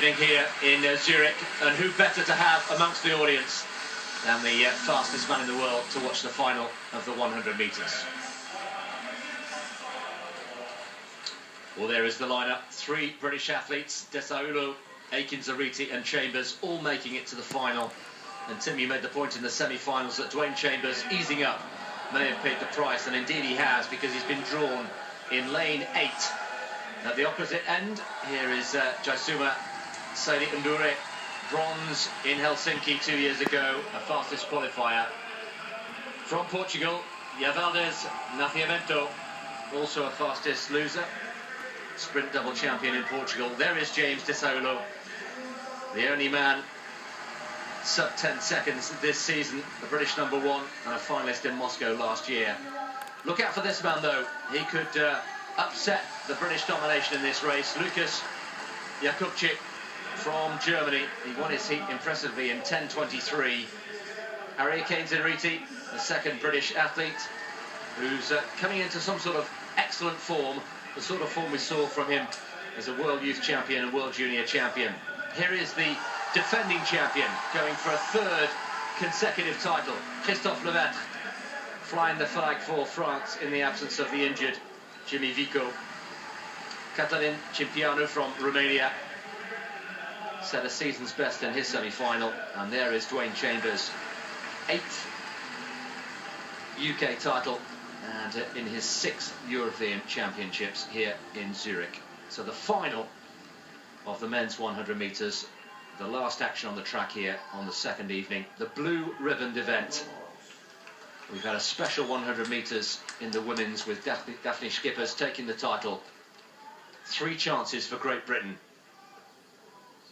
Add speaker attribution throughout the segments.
Speaker 1: Here in Zurich, and who better to have amongst the audience than the fastest man in the world to watch the final of the 100 metres. Well, there is the lineup. Three British athletes, Dasaolu, Akines-Aryeetey and Chambers, all making it to the final. And Tim, you made the point in the semi-finals that Dwayne Chambers, easing up, may have paid the price, and indeed he has, because he's been drawn in lane 8. At the opposite end, here is Jaisuma Ndure, bronze in Helsinki 2 years ago, a fastest qualifier. From Portugal, Valdez Nascimento, also a fastest loser, sprint double champion in Portugal. There is James Dasaolu, the only man sub 10 seconds this season, the British #1 and a finalist in Moscow last year. Look out for this man though, he could upset the British domination in this race. Lukas Jakubczyk from Germany, he won his heat impressively in 10:23. Akines-Aryeetey, the second British athlete, who's coming into some sort of excellent form, the sort of form we saw from him as a World Youth Champion and World Junior Champion. Here is the defending champion, going for a third consecutive title, Christophe Lemaitre, flying the flag for France in the absence of the injured Jimmy Vico. Cătălin Cimpianu from Romania set a season's best in his semi-final, and there is Dwayne Chambers, 8th UK title and in his 6th European Championships here in Zurich. So the final of the men's 100 metres, the last action on the track here on the second evening, the blue ribboned event. We've had a special 100 metres in the women's with Daphne Schippers taking the title. 3 chances for Great Britain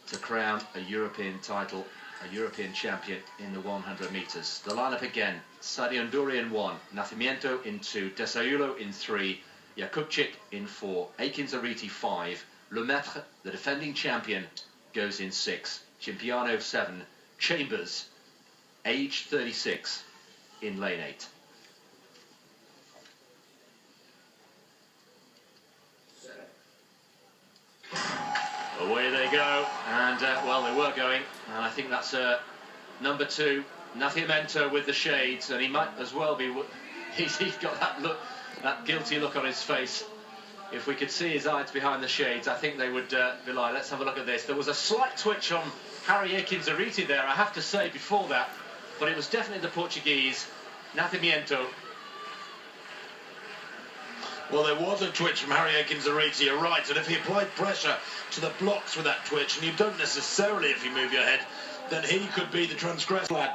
Speaker 1: to crown a European title, a European champion in the 100 metres. The lineup again: Ndure in 1, Nascimento in 2, Dasaolu in 3, Jakubczyk in 4, Akines-Aryeetey 5, Lemaitre, the defending champion, goes in 6, Cimpianu 7, Chambers, age 36, in lane 8. Away they go, and well, they were going, and I think that's #2, Nascimento with the shades, and he might as well be. He's got that look, that guilty look on his face. If we could see his eyes behind the shades, I think they would be like, let's have a look at this. There was a slight twitch on Harry Akines-Aryeetey there, I have to say, before that, but it was definitely the Portuguese, Nascimento.
Speaker 2: Well, there was a twitch from Harry Akines-Aryeetey, you're right, and if he applied pressure to the blocks with that twitch, and you don't necessarily if you move your head, then he could be the transgressor.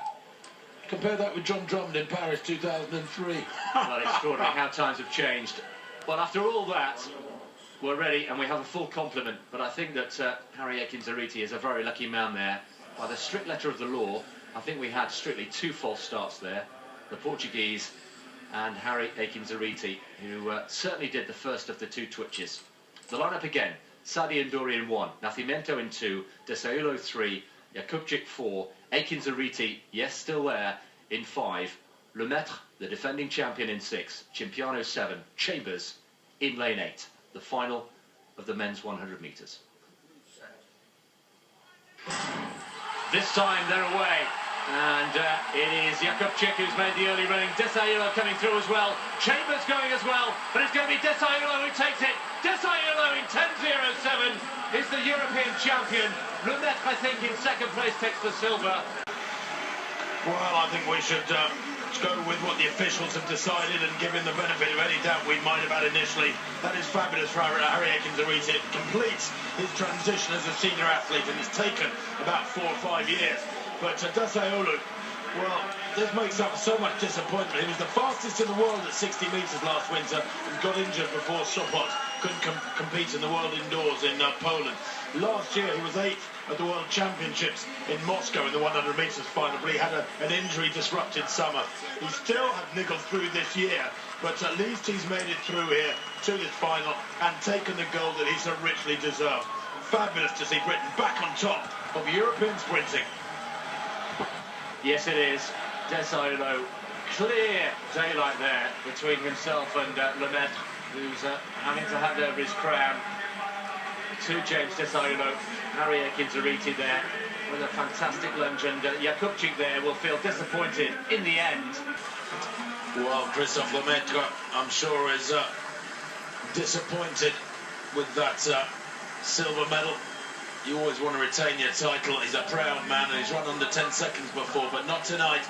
Speaker 2: Compare that with John Drummond in Paris 2003.
Speaker 1: Well, extraordinary how times have changed. Well, after all that, we're ready and we have a full complement, but I think that Harry Akines-Aryeetey is a very lucky man there. By the strict letter of the law, I think we had strictly 2 false starts there, the Portuguese and Harry Akines-Aryeetey, who certainly did the first of the 2 twitches. The lineup again: Ndure in 1, Nascimento in 2, Dasaolu 3, Jakubczyk 4, Akines-Aryeetey, yes, still there, in 5, Lemaitre, the defending champion, in 6, Cimpianu 7, Chambers in lane 8, the final of the men's 100 metres. This time they're away. And it is Jakubczyk who's made the early running. Dasaolu coming through as well. Chambers going as well. But it's going to be Dasaolu who takes it. Dasaolu in 10:07 is the European champion. Lemaitre, I think, in second place takes the silver.
Speaker 2: Well, I think we should go with what the officials have decided and give him the benefit of any doubt we might have had initially. That is fabulous for Harry Akines-Aryeetey. It completes his transition as a senior athlete, and it's taken about 4 or 5 years. But Dasaolu, well, this makes up so much disappointment. He was the fastest in the world at 60 metres last winter and got injured before Sopot. Couldn't compete in the world indoors in Poland. Last year he was 8th at the World Championships in Moscow in the 100 metres final, but he had an injury-disrupted summer. He still had niggled through this year, but at least he's made it through here to this final and taken the gold that he so richly deserved. Fabulous to see Britain back on top of European sprinting.
Speaker 1: Yes, it is. Dasaolu, clear daylight there between himself and Lemaitre, who's having to hand over his crown to James Dasaolu. Harry Akines-Aryeetey there with a fantastic lunge, and Jakubczyk there will feel disappointed in the end.
Speaker 2: Well, Christophe Lemaitre, I'm sure, is disappointed with that silver medal. You always want to retain your title. He's a proud man, and he's run under 10 seconds before, but not tonight.